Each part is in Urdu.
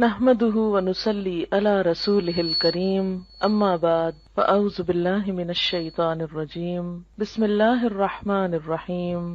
نحمده ونصلي على رسوله الكريم اما بعد فاعوذ بالله من الشيطان الرجيم بسم الله الرحمن الرحيم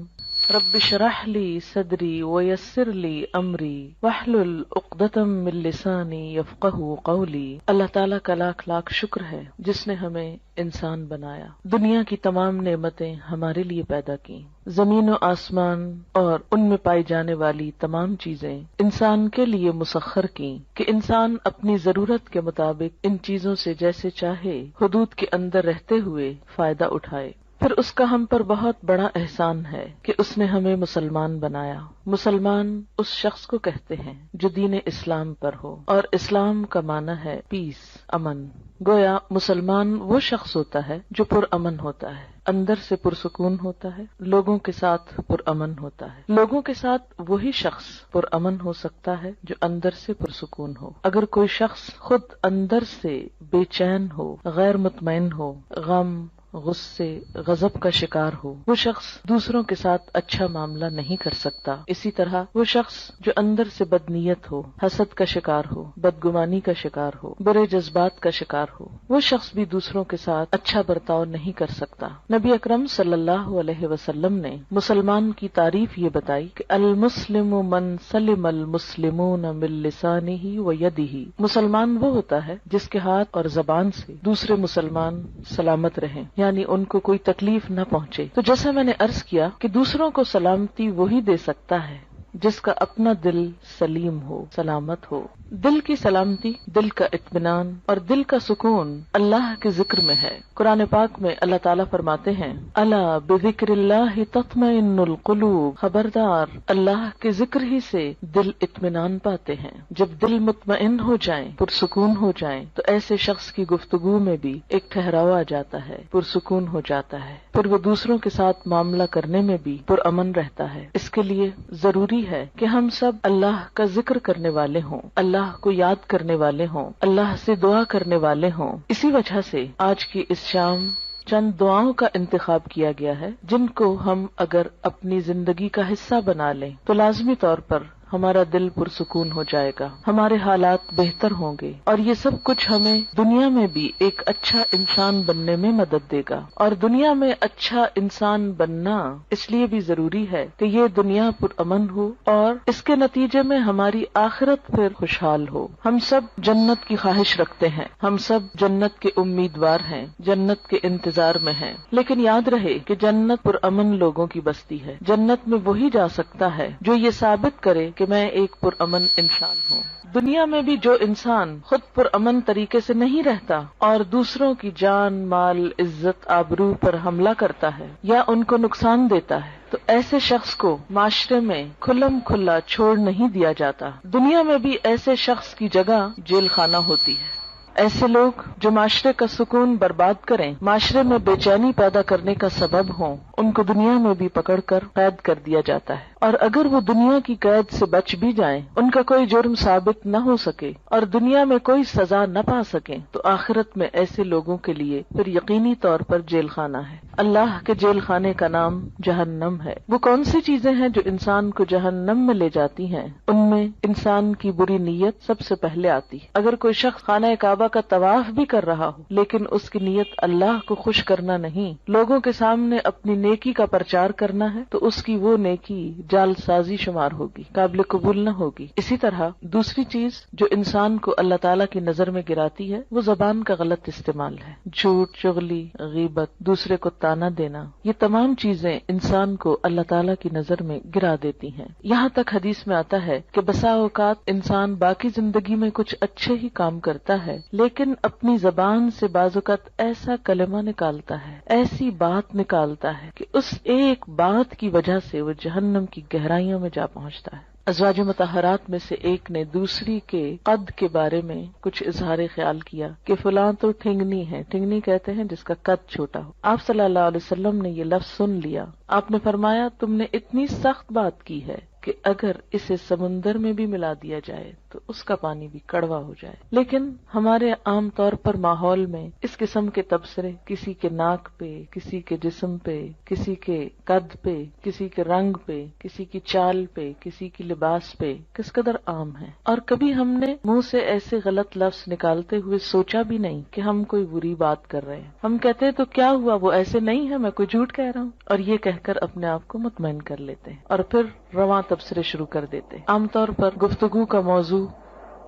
رب اشرح لي صدري ويسر لي امري واحلل عقدة من لساني يفقهوا قولي۔ اللہ تعالیٰ کا لاکھ لاکھ شکر ہے جس نے ہمیں انسان بنایا، دنیا کی تمام نعمتیں ہمارے لیے پیدا کی، زمین و آسمان اور ان میں پائی جانے والی تمام چیزیں انسان کے لیے مسخر کی کہ انسان اپنی ضرورت کے مطابق ان چیزوں سے جیسے چاہے حدود کے اندر رہتے ہوئے فائدہ اٹھائے۔ پھر اس کا ہم پر بہت بڑا احسان ہے کہ اس نے ہمیں مسلمان بنایا۔ مسلمان اس شخص کو کہتے ہیں جو دین اسلام پر ہو، اور اسلام کا معنی ہے پیس، امن۔ گویا مسلمان وہ شخص ہوتا ہے جو پرامن ہوتا ہے، اندر سے پرسکون ہوتا ہے، لوگوں کے ساتھ پرامن ہوتا ہے۔ لوگوں کے ساتھ وہی شخص پرامن ہو سکتا ہے جو اندر سے پرسکون ہو۔ اگر کوئی شخص خود اندر سے بے چین ہو، غیر مطمئن ہو، غم، غصے، غضب کا شکار ہو، وہ شخص دوسروں کے ساتھ اچھا معاملہ نہیں کر سکتا۔ اسی طرح وہ شخص جو اندر سے بدنیت ہو، حسد کا شکار ہو، بدگمانی کا شکار ہو، برے جذبات کا شکار ہو، وہ شخص بھی دوسروں کے ساتھ اچھا برتاؤ نہیں کر سکتا۔ نبی اکرم صلی اللہ علیہ وسلم نے مسلمان کی تعریف یہ بتائی کہ المسلم من سلم المسلمون من لسانہ و یدہ، مسلمان وہ ہوتا ہے جس کے ہاتھ اور زبان سے دوسرے مسلمان سلامت رہیں، یعنی ان کو کوئی تکلیف نہ پہنچے۔ تو جیسا میں نے عرض کیا کہ دوسروں کو سلامتی وہی دے سکتا ہے جس کا اپنا دل سلیم ہو، سلامت ہو۔ دل کی سلامتی، دل کا اطمینان اور دل کا سکون اللہ کے ذکر میں ہے۔ قرآن پاک میں اللہ تعالیٰ فرماتے ہیں الا بذکر اللہ تطمئن القلوب، خبردار اللہ کے ذکر ہی سے دل اطمینان پاتے ہیں۔ جب دل مطمئن ہو جائیں، پرسکون ہو جائیں، تو ایسے شخص کی گفتگو میں بھی ایک ٹھہراؤ آ جاتا ہے، پرسکون ہو جاتا ہے، پھر وہ دوسروں کے ساتھ معاملہ کرنے میں بھی پرامن رہتا ہے۔ اس کے لیے ضروری ہے کہ ہم سب اللہ کا ذکر کرنے والے ہوں، اللہ کو یاد کرنے والے ہوں، اللہ سے دعا کرنے والے ہوں۔ اسی وجہ سے آج کی اس شام چند دعاؤں کا انتخاب کیا گیا ہے جن کو ہم اگر اپنی زندگی کا حصہ بنا لیں تو لازمی طور پر ہمارا دل پرسکون ہو جائے گا، ہمارے حالات بہتر ہوں گے، اور یہ سب کچھ ہمیں دنیا میں بھی ایک اچھا انسان بننے میں مدد دے گا۔ اور دنیا میں اچھا انسان بننا اس لیے بھی ضروری ہے کہ یہ دنیا پرامن ہو اور اس کے نتیجے میں ہماری آخرت پھر خوشحال ہو۔ ہم سب جنت کی خواہش رکھتے ہیں، ہم سب جنت کے امیدوار ہیں، جنت کے انتظار میں ہیں، لیکن یاد رہے کہ جنت پرامن لوگوں کی بستی ہے۔ جنت میں وہی جا سکتا ہے جو یہ ثابت کرے کہ میں ایک پرامن انسان ہوں۔ دنیا میں بھی جو انسان خود پرامن طریقے سے نہیں رہتا اور دوسروں کی جان، مال، عزت، آبرو پر حملہ کرتا ہے یا ان کو نقصان دیتا ہے، تو ایسے شخص کو معاشرے میں کھلم کھلا چھوڑ نہیں دیا جاتا۔ دنیا میں بھی ایسے شخص کی جگہ جیل خانہ ہوتی ہے۔ ایسے لوگ جو معاشرے کا سکون برباد کریں، معاشرے میں بے چینی پیدا کرنے کا سبب ہوں، ان کو دنیا میں بھی پکڑ کر قید کر دیا جاتا ہے، اور اگر وہ دنیا کی قید سے بچ بھی جائیں، ان کا کوئی جرم ثابت نہ ہو سکے اور دنیا میں کوئی سزا نہ پا سکیں، تو آخرت میں ایسے لوگوں کے لیے پھر یقینی طور پر جیل خانہ ہے۔ اللہ کے جیل خانے کا نام جہنم ہے۔ وہ کون سی چیزیں ہیں جو انسان کو جہنم میں لے جاتی ہیں؟ ان میں انسان کی بری نیت سب سے پہلے آتی ہے۔ اگر کوئی شخص خانہ کعبہ کا طواف بھی کر رہا ہو لیکن اس کی نیت اللہ کو خوش کرنا نہیں، لوگوں کے سامنے اپنی نیکی کا پرچار کرنا ہے، تو اس کی وہ نیکی جال سازی شمار ہوگی، قابل قبول نہ ہوگی۔ اسی طرح دوسری چیز جو انسان کو اللہ تعالیٰ کی نظر میں گراتی ہے وہ زبان کا غلط استعمال ہے۔ جھوٹ، چغلی، غیبت، دوسرے کو تانا دینا، یہ تمام چیزیں انسان کو اللہ تعالیٰ کی نظر میں گرا دیتی ہیں۔ یہاں تک حدیث میں آتا ہے کہ بسا اوقات انسان باقی زندگی میں کچھ اچھے ہی کام کرتا ہے لیکن اپنی زبان سے بعض اوقات ایسا کلمہ نکالتا ہے، ایسی بات نکالتا ہے کہ اس ایک بات کی وجہ سے وہ جہنم کی گہرائیوں میں جا پہنچتا ہے۔ ازواج مطہرات میں سے ایک نے دوسری کے قد کے بارے میں کچھ اظہار خیال کیا کہ فلاں تو ٹھنگنی ہے، ٹھنگنی کہتے ہیں جس کا قد چھوٹا ہو۔ آپ صلی اللہ علیہ وسلم نے یہ لفظ سن لیا، آپ نے فرمایا تم نے اتنی سخت بات کی ہے کہ اگر اسے سمندر میں بھی ملا دیا جائے تو اس کا پانی بھی کڑوا ہو جائے. لیکن ہمارے عام طور پر ماحول میں اس قسم کے تبصرے کسی کے ناک پہ، کسی کے جسم پہ، کسی کے قد پہ، کسی کے رنگ پہ، کسی کی چال پہ، کسی کی لباس پہ کس قدر عام ہے. اور کبھی ہم نے منہ سے ایسے غلط لفظ نکالتے ہوئے سوچا بھی نہیں کہ ہم کوئی بری بات کر رہے ہیں. ہم کہتے ہیں تو کیا ہوا، وہ ایسے نہیں ہے، میں کوئی جھوٹ کہہ رہا ہوں، اور یہ کہہ کر اپنے آپ کو مطمئن کر لیتے ہیں اور پھر رواں تبصرے شروع کر دیتے ہیں. عام طور پر گفتگو کا موضوع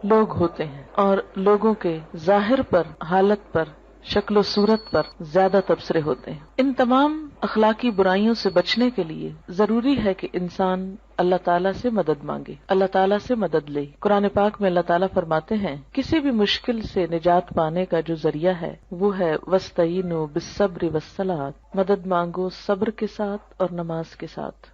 لوگ ہوتے ہیں اور لوگوں کے ظاہر پر، حالت پر، شکل و صورت پر زیادہ تبصرے ہوتے ہیں. ان تمام اخلاقی برائیوں سے بچنے کے لیے ضروری ہے کہ انسان اللہ تعالیٰ سے مدد مانگے، اللہ تعالیٰ سے مدد لے. قرآن پاک میں اللہ تعالیٰ فرماتے ہیں کسی بھی مشکل سے نجات پانے کا جو ذریعہ ہے وہ ہے وَاسْتَعِینُوا بِالصَّبْرِ وَالصَّلَاةِ، مدد مانگو صبر کے ساتھ اور نماز کے ساتھ.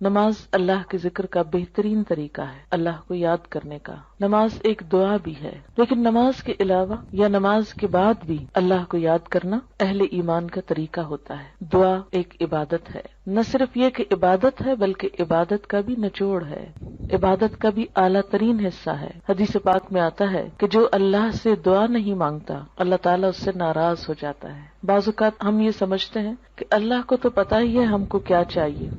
نماز اللہ کے ذکر کا بہترین طریقہ ہے، اللہ کو یاد کرنے کا. نماز ایک دعا بھی ہے، لیکن نماز کے علاوہ یا نماز کے بعد بھی اللہ کو یاد کرنا اہل ایمان کا طریقہ ہوتا ہے. دعا ایک عبادت ہے، نہ صرف یہ کہ عبادت ہے بلکہ عبادت کا بھی نچوڑ ہے، عبادت کا بھی اعلیٰ ترین حصہ ہے. حدیث پاک میں آتا ہے کہ جو اللہ سے دعا نہیں مانگتا اللہ تعالیٰ اس سے ناراض ہو جاتا ہے. بعض اوقات ہم یہ سمجھتے ہیں کہ اللہ کو تو پتہ ہی ہے ہم کو کیا چاہیے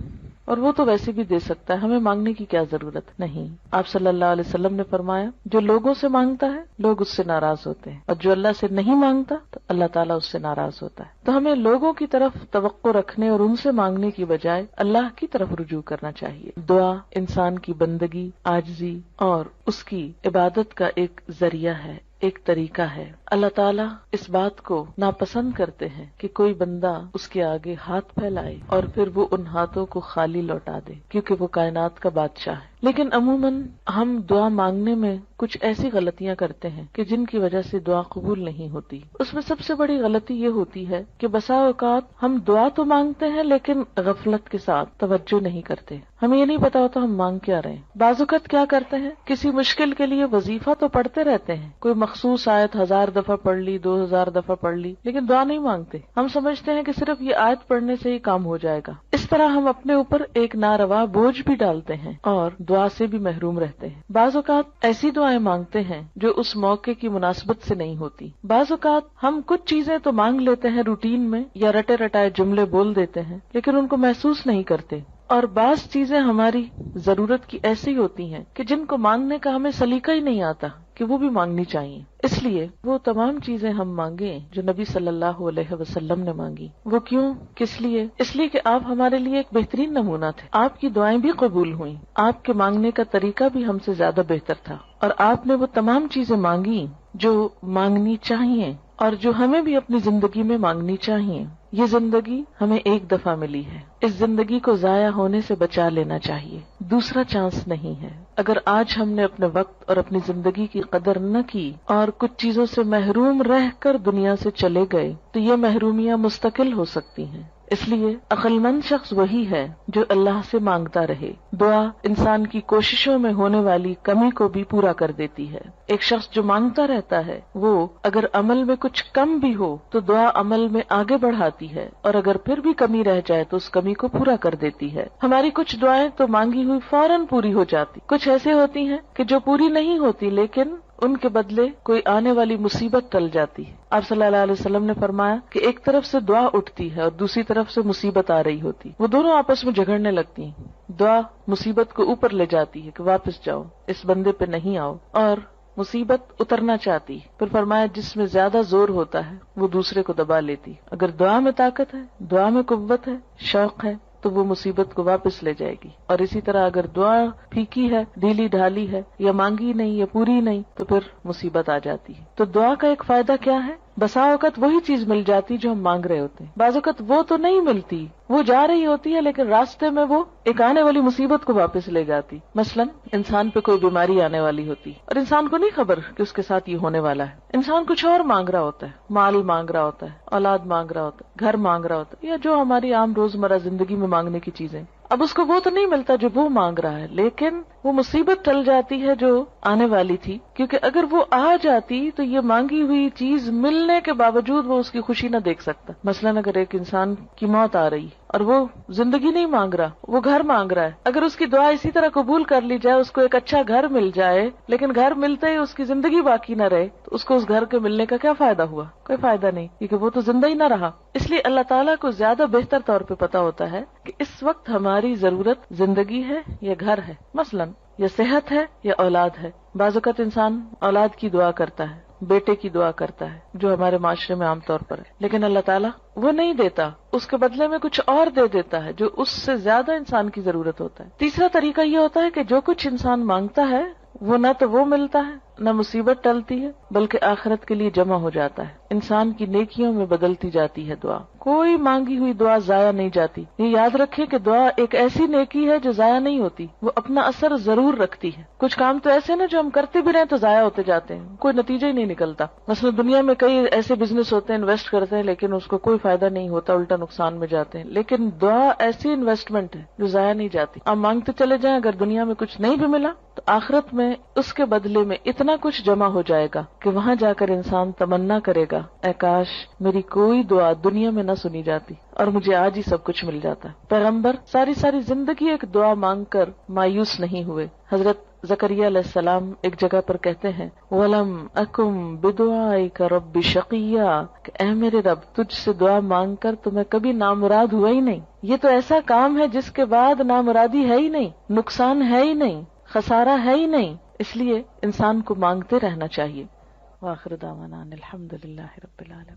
اور وہ تو ویسے بھی دے سکتا ہے، ہمیں مانگنے کی کیا ضرورت. نہیں، آپ صلی اللہ علیہ وسلم نے فرمایا جو لوگوں سے مانگتا ہے لوگ اس سے ناراض ہوتے ہیں، اور جو اللہ سے نہیں مانگتا تو اللہ تعالیٰ اس سے ناراض ہوتا ہے. تو ہمیں لوگوں کی طرف توقع رکھنے اور ان سے مانگنے کی بجائے اللہ کی طرف رجوع کرنا چاہیے. دعا انسان کی بندگی، عاجزی اور اس کی عبادت کا ایک ذریعہ ہے، ایک طریقہ ہے. اللہ تعالیٰ اس بات کو ناپسند کرتے ہیں کہ کوئی بندہ اس کے آگے ہاتھ پھیلائے اور پھر وہ ان ہاتھوں کو خالی لوٹا دے، کیونکہ وہ کائنات کا بادشاہ ہے. لیکن عموماً ہم دعا مانگنے میں کچھ ایسی غلطیاں کرتے ہیں کہ جن کی وجہ سے دعا قبول نہیں ہوتی. اس میں سب سے بڑی غلطی یہ ہوتی ہے کہ بسا اوقات ہم دعا تو مانگتے ہیں لیکن غفلت کے ساتھ توجہ نہیں کرتے، ہمیں یہ نہیں پتا ہوتا ہم مانگ کیا رہے ہیں. بعض اوقات کیا کرتے ہیں، کسی مشکل کے لیے وظیفہ تو پڑھتے رہتے ہیں، کوئی مخصوص آیت 1000 دفعہ پڑھ لی، 2000 دفعہ پڑھ لی، لیکن دعا نہیں مانگتے. ہم سمجھتے ہیں کہ صرف یہ آیت پڑھنے سے ہی کام ہو جائے گا. اس طرح ہم اپنے اوپر ایک ناروا بوجھ بھی ڈالتے ہیں اور دعا سے بھی محروم رہتے ہیں. بعض اوقات ایسی دعائیں مانگتے ہیں جو اس موقع کی مناسبت سے نہیں ہوتی. بعض اوقات ہم کچھ چیزیں تو مانگ لیتے ہیں روٹین میں یا رٹے رٹائے جملے بول دیتے ہیں لیکن ان کو محسوس نہیں کرتے. اور بعض چیزیں ہماری ضرورت کی ایسی ہوتی ہیں کہ جن کو مانگنے کا ہمیں سلیقہ ہی نہیں آتا کہ وہ بھی مانگنی چاہیے. اس لیے وہ تمام چیزیں ہم مانگیں جو نبی صلی اللہ علیہ وسلم نے مانگی. وہ کیوں، کس لیے؟ اس لیے کہ آپ ہمارے لیے ایک بہترین نمونہ تھے. آپ کی دعائیں بھی قبول ہوئیں، آپ کے مانگنے کا طریقہ بھی ہم سے زیادہ بہتر تھا، اور آپ نے وہ تمام چیزیں مانگی جو مانگنی چاہیے اور جو ہمیں بھی اپنی زندگی میں مانگنی چاہیے. یہ زندگی ہمیں ایک دفعہ ملی ہے، اس زندگی کو ضائع ہونے سے بچا لینا چاہیے، دوسرا چانس نہیں ہے. اگر آج ہم نے اپنے وقت اور اپنی زندگی کی قدر نہ کی اور کچھ چیزوں سے محروم رہ کر دنیا سے چلے گئے تو یہ محرومیاں مستقل ہو سکتی ہیں. اس لیے عقل مند شخص وہی ہے جو اللہ سے مانگتا رہے. دعا انسان کی کوششوں میں ہونے والی کمی کو بھی پورا کر دیتی ہے. ایک شخص جو مانگتا رہتا ہے وہ اگر عمل میں کچھ کم بھی ہو تو دعا عمل میں آگے بڑھاتی ہے، اور اگر پھر بھی کمی رہ جائے تو اس کمی کو پورا کر دیتی ہے. ہماری کچھ دعائیں تو مانگی ہوئی فوراً پوری ہو جاتی، کچھ ایسے ہوتی ہیں کہ جو پوری نہیں ہوتی لیکن ان کے بدلے کوئی آنے والی مصیبت ٹل جاتی ہے. آپ صلی اللہ علیہ وسلم نے فرمایا کہ ایک طرف سے دعا اٹھتی ہے اور دوسری طرف سے مصیبت آ رہی ہوتی، وہ دونوں آپس میں جھگڑنے لگتی ہیں. دعا مصیبت کو اوپر لے جاتی ہے کہ واپس جاؤ، اس بندے پہ نہیں آؤ، اور مصیبت اترنا چاہتی. پھر فرمایا جس میں زیادہ زور ہوتا ہے وہ دوسرے کو دبا لیتی. اگر دعا میں طاقت ہے، دعا میں قوت ہے، شوق ہے تو وہ مصیبت کو واپس لے جائے گی. اور اسی طرح اگر دعا پھیکی ہے، ڈھیلی ڈھالی ہے، یا مانگی نہیں یا پوری نہیں تو پھر مصیبت آ جاتی ہے. تو دعا کا ایک فائدہ کیا ہے؟ بسا اوقات وہی چیز مل جاتی جو ہم مانگ رہے ہوتے ہیں. بعض اوقات وہ تو نہیں ملتی، وہ جا رہی ہوتی ہے لیکن راستے میں وہ ایک آنے والی مصیبت کو واپس لے جاتی. مثلا انسان پہ کوئی بیماری آنے والی ہوتی اور انسان کو نہیں خبر کہ اس کے ساتھ یہ ہونے والا ہے. انسان کچھ اور مانگ رہا ہوتا ہے، مال مانگ رہا ہوتا ہے، اولاد مانگ رہا ہوتا ہے، گھر مانگ رہا ہوتا ہے، یا جو ہماری عام روزمرہ زندگی میں مانگنے کی چیزیں. اب اس کو وہ تو نہیں ملتا جو وہ مانگ رہا ہے، لیکن وہ مصیبت ٹل جاتی ہے جو آنے والی تھی، کیونکہ اگر وہ آ جاتی تو یہ مانگی ہوئی چیز ملنے کے باوجود وہ اس کی خوشی نہ دیکھ سکتا. مثلاً اگر ایک انسان کی موت آ رہی اور وہ زندگی نہیں مانگ رہا، وہ گھر مانگ رہا ہے. اگر اس کی دعا اسی طرح قبول کر لی جائے، اس کو ایک اچھا گھر مل جائے، لیکن گھر ملتے ہی اس کی زندگی باقی نہ رہے، تو اس کو اس گھر کے ملنے کا کیا فائدہ ہوا؟ کوئی فائدہ نہیں، کیونکہ وہ تو زندہ ہی نہ رہا. اس لیے اللہ تعالیٰ کو زیادہ بہتر طور پہ پتا ہوتا ہے کہ اس وقت ہماری ضرورت زندگی ہے یا گھر ہے، مثلاً یا صحت ہے یا اولاد ہے. بعض اوقات انسان اولاد کی دعا کرتا ہے، بیٹے کی دعا کرتا ہے، جو ہمارے معاشرے میں عام طور پر ہے، لیکن اللہ تعالیٰ وہ نہیں دیتا، اس کے بدلے میں کچھ اور دے دیتا ہے جو اس سے زیادہ انسان کی ضرورت ہوتا ہے. تیسرا طریقہ یہ ہوتا ہے کہ جو کچھ انسان مانگتا ہے وہ نہ تو وہ ملتا ہے، نہ مصیبت ٹلتی ہے، بلکہ آخرت کے لیے جمع ہو جاتا ہے، انسان کی نیکیوں میں بدلتی جاتی ہے دعا. کوئی مانگی ہوئی دعا ضائع نہیں جاتی. یہ یاد رکھیں کہ دعا ایک ایسی نیکی ہے جو ضائع نہیں ہوتی، وہ اپنا اثر ضرور رکھتی ہے. کچھ کام تو ایسے نا جو ہم کرتے بھی رہیں تو ضائع ہوتے جاتے ہیں، کوئی نتیجہ ہی نہیں نکلتا. مثلا دنیا میں کئی ایسے بزنس ہوتے ہیں، انویسٹ کرتے ہیں لیکن اس کو کوئی فائدہ نہیں ہوتا، الٹا نقصان میں جاتے ہیں. لیکن دعا ایسی انویسٹمنٹ ہے جو ضائع نہیں جاتی. آپ مانگتے چلے جائیں، اگر دنیا میں کچھ نہیں بھی ملا تو آخرت میں اس کے بدلے میں اتنا کچھ جمع ہو جائے گا کہ وہاں جا کر انسان تمنا کرے گا، اے کاش میری کوئی دعا دنیا میں نہ سنی جاتی اور مجھے آج ہی سب کچھ مل جاتا. پیغمبر ساری زندگی ایک دعا مانگ کر مایوس نہیں ہوئے. حضرت زکریا علیہ السلام ایک جگہ پر کہتے ہیں وَلَمْ أَكُمْ بِدُعَائِكَ رَبِّ شَقِيًّا، کہ اے میرے رب تجھ سے دعا مانگ کر تو میں کبھی نامراد ہوا ہی نہیں. یہ تو ایسا کام ہے جس کے بعد نامرادی ہے ہی نہیں، نقصان ہے ہی نہیں، خسارہ ہے ہی نہیں. اس لیے انسان کو مانگتے رہنا چاہیے. وآخر دعوانا الحمد للہ رب العالمین.